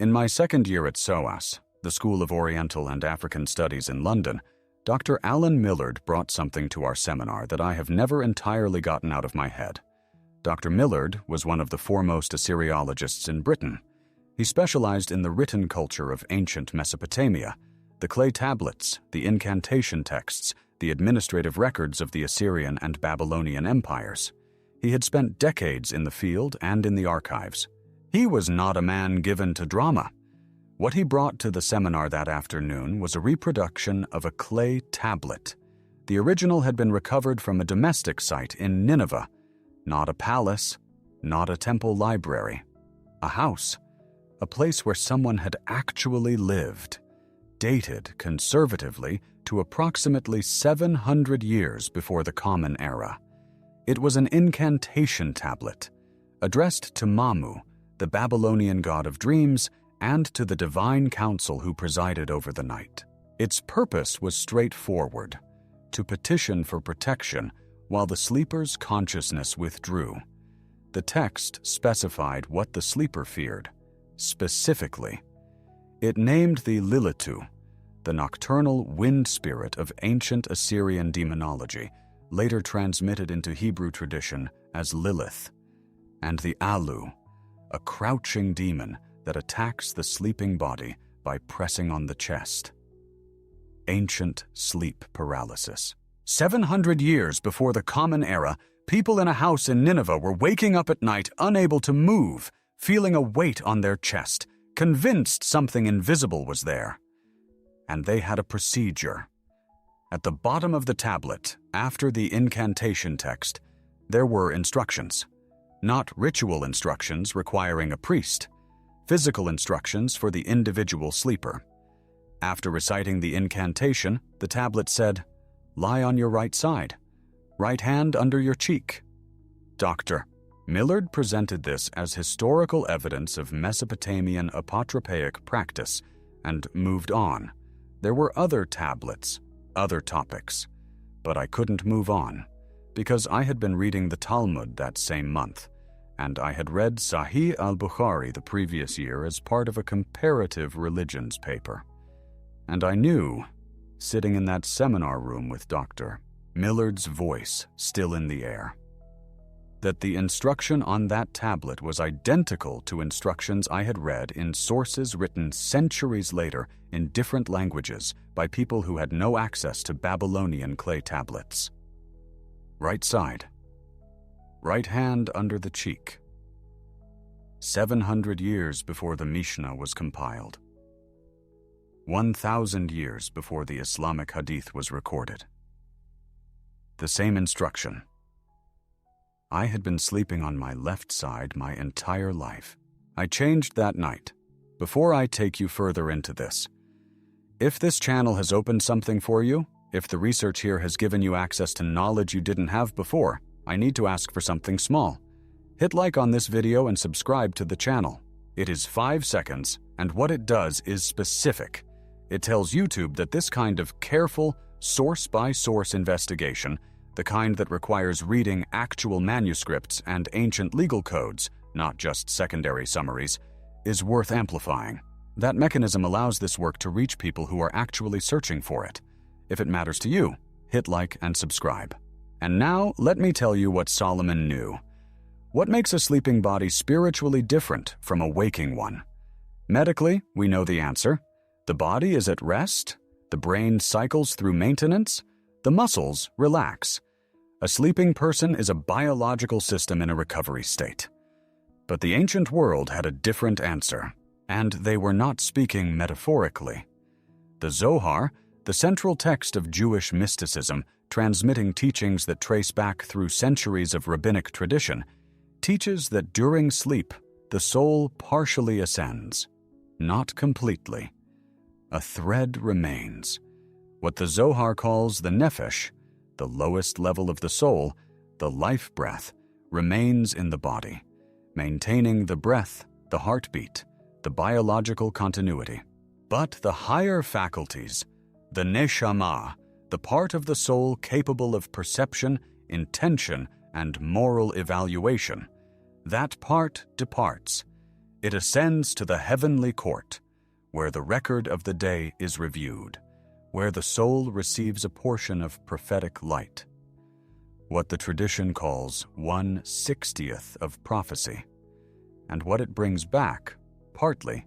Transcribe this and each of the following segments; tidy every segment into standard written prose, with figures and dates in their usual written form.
In my second year at SOAS, the School of Oriental and African Studies in London, Dr. Alan Millard brought something to our seminar that I have never entirely gotten out of my head. Dr. Millard was one of the foremost Assyriologists in Britain. He specialized in the written culture of ancient Mesopotamia, the clay tablets, the incantation texts, the administrative records of the Assyrian and Babylonian empires. He had spent decades in the field and in the archives. He was not a man given to drama. What he brought to the seminar that afternoon was a reproduction of a clay tablet. The original had been recovered from a domestic site in Nineveh. Not a palace, not a temple library. A house, a place where someone had actually lived, dated conservatively to approximately 700 years before the Common Era. It was an incantation tablet, addressed to Mamu, the Babylonian god of dreams, and to the divine council who presided over the night. Its purpose was straightforward: to petition for protection while the sleeper's consciousness withdrew. The text specified what the sleeper feared. Specifically, it named the Lilitu, the nocturnal wind spirit of ancient Assyrian demonology, later transmitted into Hebrew tradition as Lilith, and the Alu, a crouching demon that attacks the sleeping body by pressing on the chest. Ancient sleep paralysis. 700 years before the Common Era, people in a house in Nineveh were waking up at night unable to move, feeling a weight on their chest, convinced something invisible was there. And they had a procedure. At the bottom of the tablet, after the incantation text, there were instructions. Not ritual instructions requiring a priest, physical instructions for the individual sleeper. After reciting the incantation, the tablet said, "Lie on your right side, right hand under your cheek." Dr. Millard presented this as historical evidence of Mesopotamian apotropaic practice and moved on. There were other tablets, other topics, but I couldn't move on because I had been reading the Talmud that same month, and I had read Sahih al-Bukhari the previous year as part of a comparative religions paper. And I knew, sitting in that seminar room with Dr. Millard's voice still in the air, that the instruction on that tablet was identical to instructions I had read in sources written centuries later in different languages by people who had no access to Babylonian clay tablets. Right side. Right hand under the cheek. 700 years before the Mishnah was compiled. 1,000 years before the Islamic Hadith was recorded. The same instruction. I had been sleeping on my left side my entire life. I changed that night. Before I take you further into this, if this channel has opened something for you, if the research here has given you access to knowledge you didn't have before, I need to ask for something small. Hit like on this video and subscribe to the channel. It is 5 seconds, and what it does is specific. It tells YouTube that this kind of careful, source-by-source investigation, the kind that requires reading actual manuscripts and ancient legal codes, not just secondary summaries, is worth amplifying. That mechanism allows this work to reach people who are actually searching for it. If it matters to you, hit like and subscribe. And now, let me tell you what Solomon knew. What makes a sleeping body spiritually different from a waking one? Medically, we know the answer. The body is at rest, the brain cycles through maintenance, the muscles relax. A sleeping person is a biological system in a recovery state. But the ancient world had a different answer, and they were not speaking metaphorically. The Zohar, the central text of Jewish mysticism, transmitting teachings that trace back through centuries of rabbinic tradition, teaches that during sleep, the soul partially ascends, not completely. A thread remains. What the Zohar calls the nefesh, the lowest level of the soul, the life breath, remains in the body, maintaining the breath, the heartbeat, the biological continuity. But the higher faculties, the neshama, the part of the soul capable of perception, intention, and moral evaluation, that part departs. It ascends to the heavenly court, where the record of the day is reviewed, where the soul receives a portion of prophetic light, what the tradition calls 1/60th of prophecy, and what it brings back, partly,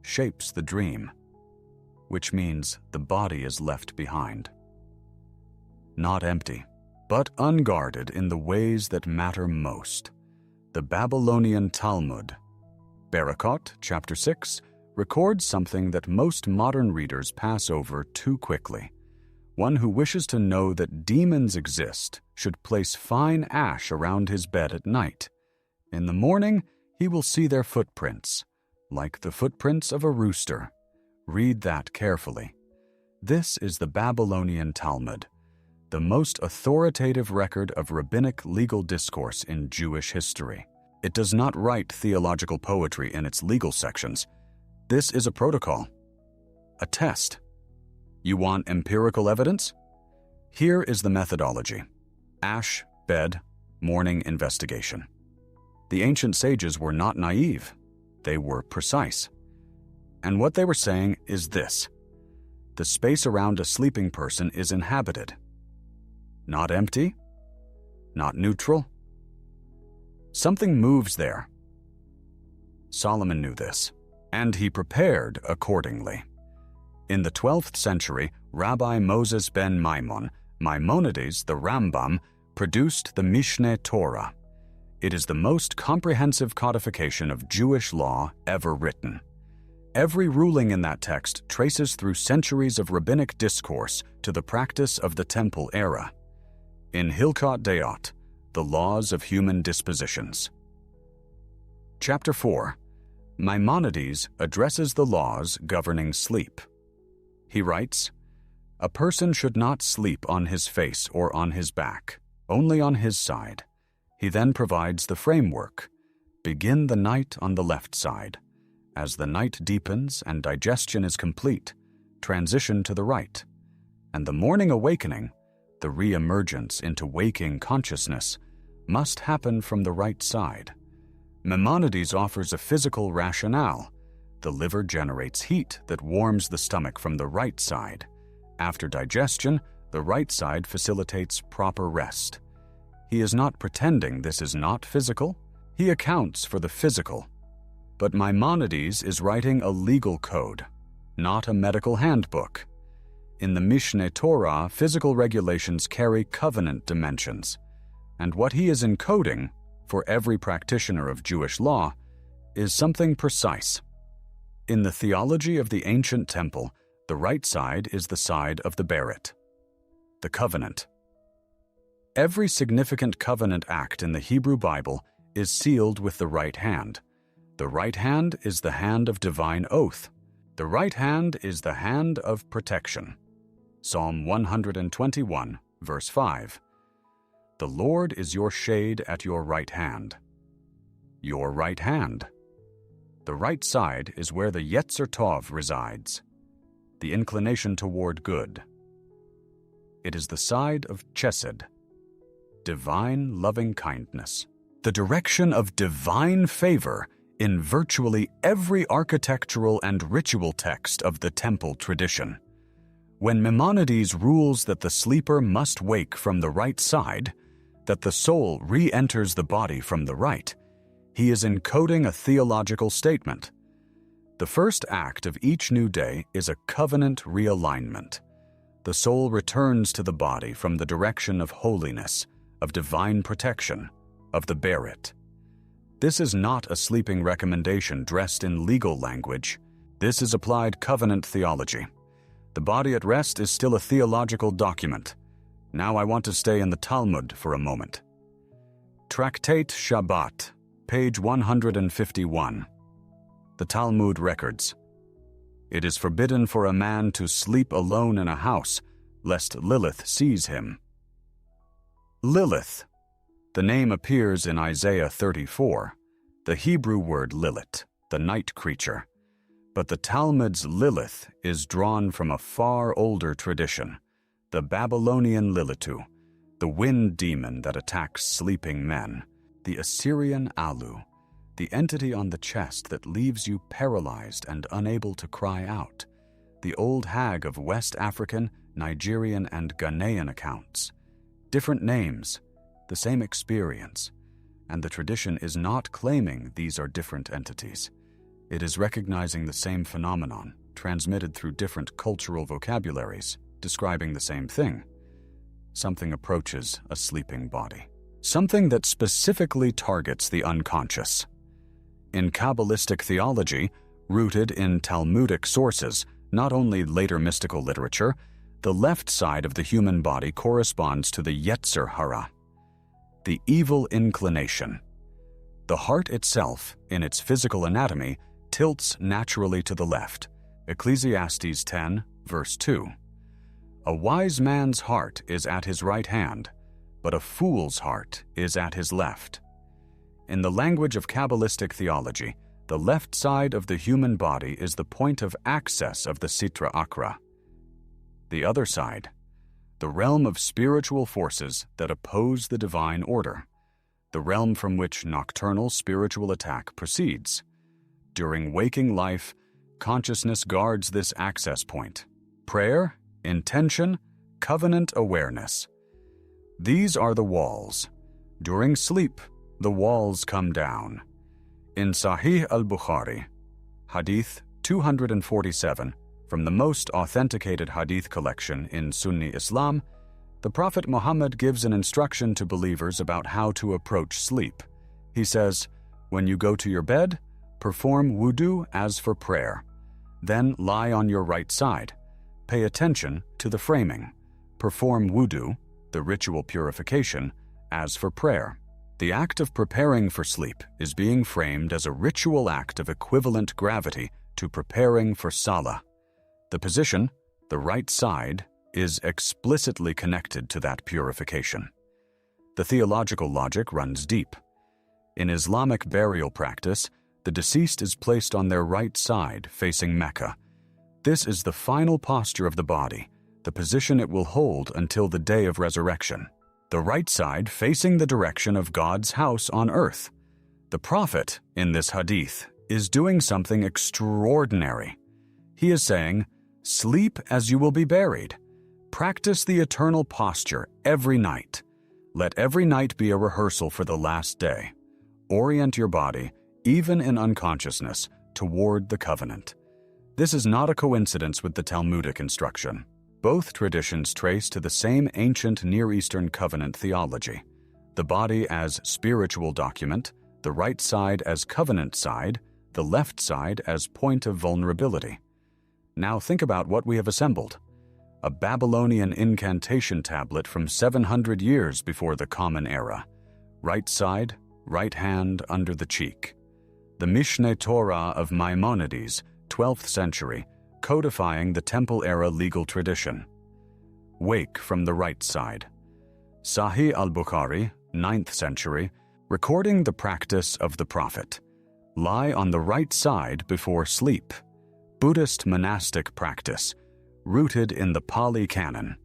shapes the dream, which means the body is left behind. Not empty, but unguarded in the ways that matter most. The Babylonian Talmud, Berakhot, chapter 6, records something that most modern readers pass over too quickly. One who wishes to know that demons exist should place fine ash around his bed at night. In the morning, he will see their footprints, like the footprints of a rooster. Read that carefully. This is the Babylonian Talmud, the most authoritative record of rabbinic legal discourse in Jewish history. It does not write theological poetry in its legal sections. This is a protocol, a test. You want empirical evidence? Here is the methodology: ash, bed, morning investigation. The ancient sages were not naive. They were precise. And what they were saying is this: the space around a sleeping person is inhabited. Not empty, not neutral. Something moves there. Solomon knew this, and he prepared accordingly. In the 12th century, Rabbi Moses ben Maimonides, the Rambam, produced the Mishneh Torah. It is the most comprehensive codification of Jewish law ever written. Every ruling in that text traces through centuries of rabbinic discourse to the practice of the Temple era. In Hilchot Deot, the laws of human dispositions. Chapter 4. Maimonides addresses the laws governing sleep. He writes, "A person should not sleep on his face or on his back, only on his side." He then provides the framework. Begin the night on the left side. As the night deepens and digestion is complete, transition to the right. And the morning awakening, the re-emergence into waking consciousness, must happen from the right side. Maimonides offers a physical rationale. The liver generates heat that warms the stomach from the right side. After digestion, the right side facilitates proper rest. He is not pretending this is not physical. He accounts for the physical. But Maimonides is writing a legal code, not a medical handbook. In the Mishneh Torah, physical regulations carry covenant dimensions, and what he is encoding for every practitioner of Jewish law is something precise. In the theology of the ancient temple, the right side is the side of the berit, the covenant. Every significant covenant act in the Hebrew Bible is sealed with the right hand. The right hand is the hand of divine oath. The right hand is the hand of protection. Psalm 121, verse 5. The Lord is your shade at your right hand. Your right hand. The right side is where the Yetzer Tov resides, the inclination toward good. It is the side of chesed, divine loving kindness, the direction of divine favor in virtually every architectural and ritual text of the temple tradition. When Maimonides rules that the sleeper must wake from the right side, that the soul re-enters the body from the right, he is encoding a theological statement. The first act of each new day is a covenant realignment. The soul returns to the body from the direction of holiness, of divine protection, of the berit. This is not a sleeping recommendation dressed in legal language. This is applied covenant theology. The body at rest is still a theological document. Now I want to stay in the Talmud for a moment. Tractate Shabbat, page 151. The Talmud records, "It is forbidden for a man to sleep alone in a house, lest Lilith seize him." Lilith. The name appears in Isaiah 34, the Hebrew word Lilith, the night creature. But the Talmud's Lilith is drawn from a far older tradition, the Babylonian Lilitu, the wind demon that attacks sleeping men, the Assyrian Alu, the entity on the chest that leaves you paralyzed and unable to cry out, the old hag of West African, Nigerian, and Ghanaian accounts. Different names, the same experience, and the tradition is not claiming these are different entities. It is recognizing the same phenomenon, transmitted through different cultural vocabularies, describing the same thing. Something approaches a sleeping body. Something that specifically targets the unconscious. In Kabbalistic theology, rooted in Talmudic sources, not only later mystical literature, the left side of the human body corresponds to the Yetzer Hara, the evil inclination. The heart itself, in its physical anatomy, tilts naturally to the left. Ecclesiastes 10, verse 2. A wise man's heart is at his right hand, but a fool's heart is at his left. In the language of Kabbalistic theology, the left side of the human body is the point of access of the Sitra Achra. The other side, the realm of spiritual forces that oppose the divine order, the realm from which nocturnal spiritual attack proceeds. During waking life, consciousness guards this access point. Prayer, intention, covenant awareness. These are the walls. During sleep, the walls come down. In Sahih al-Bukhari, Hadith 247, from the most authenticated hadith collection in Sunni Islam, the Prophet Muhammad gives an instruction to believers about how to approach sleep. He says, "When you go to your bed, perform wudu as for prayer. Then lie on your right side. Pay attention to the framing. Perform wudu, the ritual purification, as for prayer." The act of preparing for sleep is being framed as a ritual act of equivalent gravity to preparing for salah. The position, the right side, is explicitly connected to that purification. The theological logic runs deep. In Islamic burial practice, the deceased is placed on their right side facing Mecca. This is the final posture of the body, the position it will hold until the day of resurrection. The right side facing the direction of God's house on earth. The Prophet, in this hadith, is doing something extraordinary. He is saying, "Sleep as you will be buried. Practice the eternal posture every night. Let every night be a rehearsal for the last day. Orient your body, even in unconsciousness, toward the covenant." This is not a coincidence with the Talmudic instruction. Both traditions trace to the same ancient Near Eastern covenant theology. The body as spiritual document, the right side as covenant side, the left side as point of vulnerability. Now think about what we have assembled. A Babylonian incantation tablet from 700 years before the Common Era. Right side, right hand under the cheek. The Mishneh Torah of Maimonides, 12th century, codifying the Temple-era legal tradition. Wake from the right side. Sahih al-Bukhari, 9th century, recording the practice of the Prophet. Lie on the right side before sleep. Buddhist monastic practice, rooted in the Pali Canon,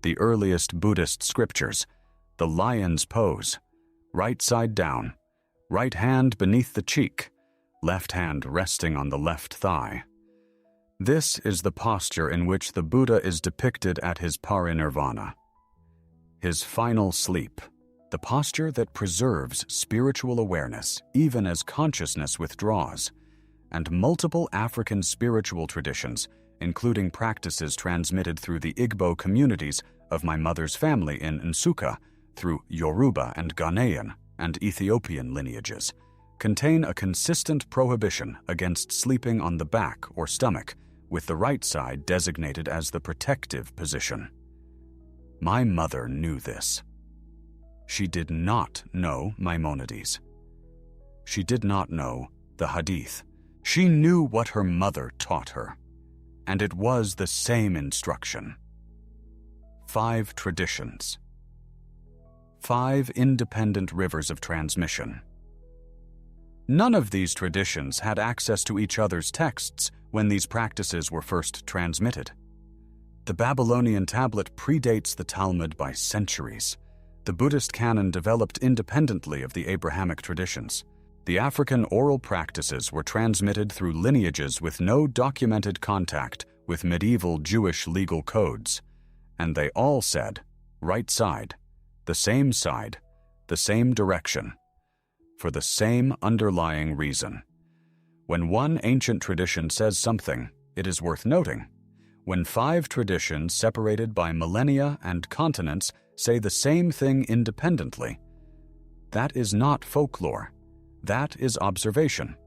the earliest Buddhist scriptures, the lion's pose, right side down, right hand beneath the cheek, left hand resting on the left thigh. This is the posture in which the Buddha is depicted at his parinirvana, his final sleep, the posture that preserves spiritual awareness even as consciousness withdraws, and multiple African spiritual traditions, including practices transmitted through the Igbo communities of my mother's family in Nsukka, through Yoruba and Ghanaian and Ethiopian lineages, contain a consistent prohibition against sleeping on the back or stomach, with the right side designated as the protective position. My mother knew this. She did not know Maimonides. She did not know the Hadith. She knew what her mother taught her, and it was the same instruction. 5 traditions. 5 independent rivers of transmission. None of these traditions had access to each other's texts when these practices were first transmitted. The Babylonian tablet predates the Talmud by centuries. The Buddhist canon developed independently of the Abrahamic traditions. The African oral practices were transmitted through lineages with no documented contact with medieval Jewish legal codes, and they all said, right side, the same direction, for the same underlying reason. When one ancient tradition says something, it is worth noting. When 5 traditions separated by millennia and continents say the same thing independently, that is not folklore. That is observation.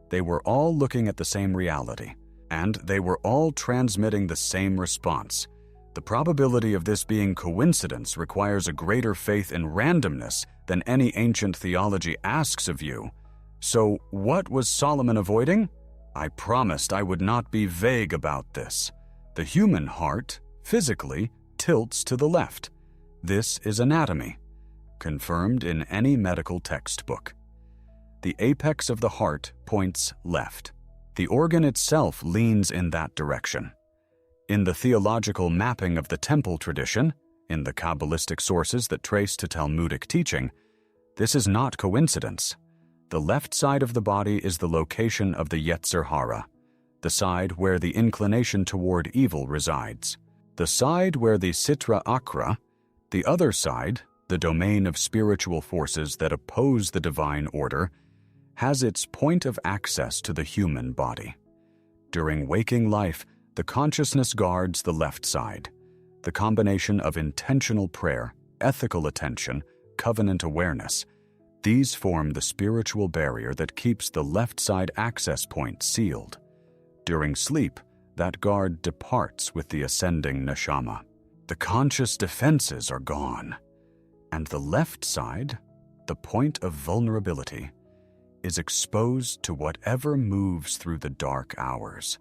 They were all looking at the same reality, and they were all transmitting the same response. The probability of this being coincidence requires a greater faith in randomness than any ancient theology asks of you. So, what was Solomon avoiding? I promised I would not be vague about this. The human heart, physically, tilts to the left. This is anatomy, confirmed in any medical textbook. The apex of the heart points left. The organ itself leans in that direction. In the theological mapping of the temple tradition, in the Kabbalistic sources that trace to Talmudic teaching, this is not coincidence. The left side of the body is the location of the Yetzer Hara, the side where the inclination toward evil resides. The side where the Sitra Achra, the other side, the domain of spiritual forces that oppose the divine order, has its point of access to the human body. During waking life, the consciousness guards the left side. The combination of intentional prayer, ethical attention, covenant awareness, these form the spiritual barrier that keeps the left side access point sealed. During sleep, that guard departs with the ascending neshama. The conscious defenses are gone, and the left side, the point of vulnerability, is exposed to whatever moves through the dark hours.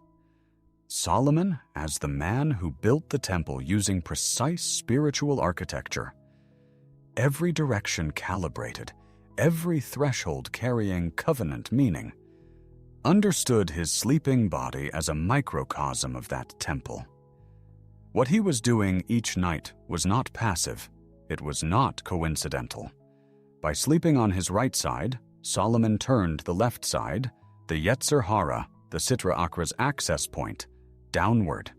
Solomon, as the man who built the temple using precise spiritual architecture, every direction calibrated, every threshold carrying covenant meaning, understood his sleeping body as a microcosm of that temple. What he was doing each night was not passive, it was not coincidental. By sleeping on his right side, Solomon turned the left side, the Yetzer Hara, the Sitra Achra's access point, downward,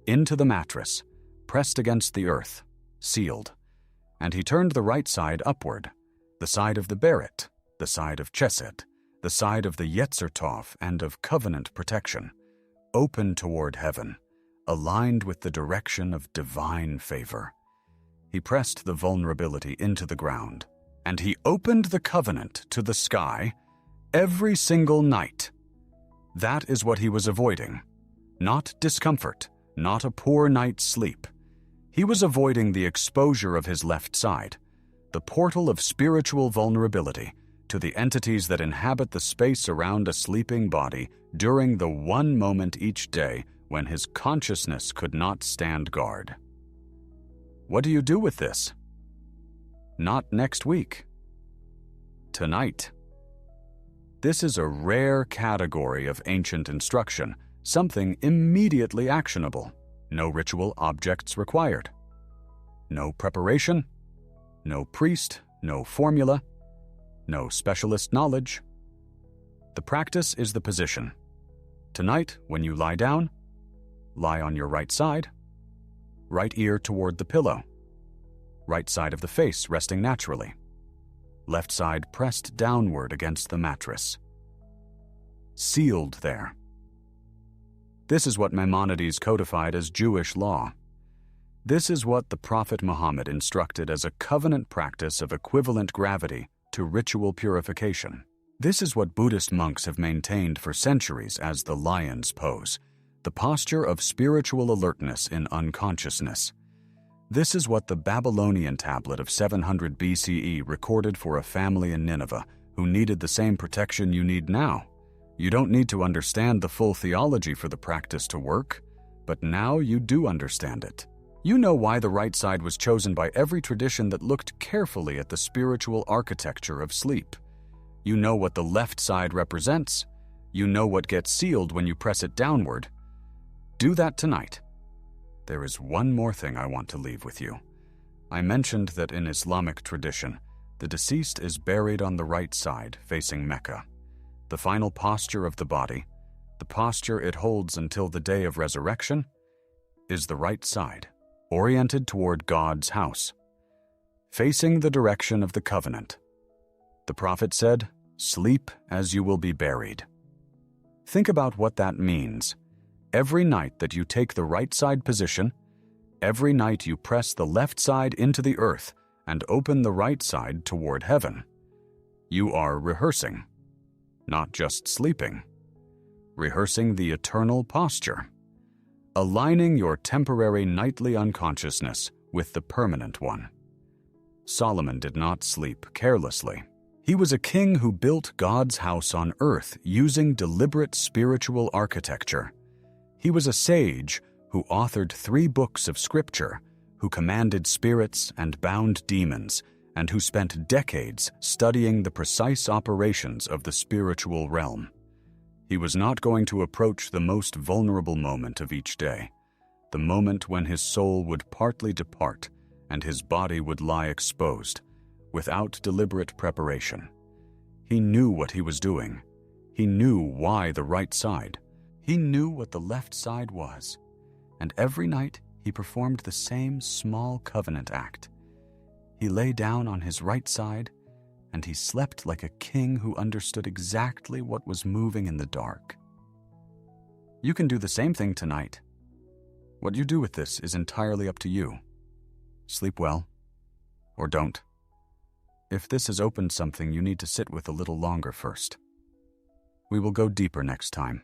into the mattress, pressed against the earth, sealed, and he turned the right side upward, the side of the berit, the side of chesed, the side of the Yetzer Tov and of covenant protection, open toward heaven, aligned with the direction of divine favor. He pressed the vulnerability into the ground, and he opened the covenant to the sky every single night. That is what he was avoiding. Not discomfort, not a poor night's sleep. He was avoiding the exposure of his left side, the portal of spiritual vulnerability to the entities that inhabit the space around a sleeping body during the one moment each day when his consciousness could not stand guard. What do you do with this? Not next week. Tonight. This is a rare category of ancient instruction, something immediately actionable. No ritual objects required. No preparation. No priest, no formula. No specialist knowledge. The practice is the position. Tonight, when you lie down, lie on your right side, right ear toward the pillow, right side of the face resting naturally, left side pressed downward against the mattress. Sealed there. This is what Maimonides codified as Jewish law. This is what the Prophet Muhammad instructed as a covenant practice of equivalent gravity to ritual purification. This is what Buddhist monks have maintained for centuries as the lion's pose, the posture of spiritual alertness in unconsciousness. This is what the Babylonian tablet of 700 BCE recorded for a family in Nineveh who needed the same protection you need now. You don't need to understand the full theology for the practice to work, but now you do understand it. You know why the right side was chosen by every tradition that looked carefully at the spiritual architecture of sleep. You know what the left side represents. You know what gets sealed when you press it downward. Do that tonight. There is one more thing I want to leave with you. I mentioned that in Islamic tradition, The deceased is buried on the right side, facing Mecca. The final posture of the body, the posture it holds until the day of resurrection, is the right side, oriented toward God's house, facing the direction of the covenant. The prophet said, "Sleep as you will be buried." Think about what that means. Every night that you take the right side position, every night you press the left side into the earth and open the right side toward heaven, you are rehearsing, not just sleeping, rehearsing the eternal posture, aligning your temporary nightly unconsciousness with the permanent one. Solomon did not sleep carelessly. He was a king who built God's house on earth using deliberate spiritual architecture. He was a sage who authored 3 books of scripture, who commanded spirits and bound demons, and who spent decades studying the precise operations of the spiritual realm. He was not going to approach the most vulnerable moment of each day, the moment when his soul would partly depart and his body would lie exposed, without deliberate preparation. He knew what he was doing. He knew why the right side. He knew what the left side was. And every night he performed the same small covenant act. He lay down on his right side, and he slept like a king who understood exactly what was moving in the dark. You can do the same thing tonight. What you do with this is entirely up to you. Sleep well, or don't. If this has opened something you need to sit with a little longer first. We will go deeper next time.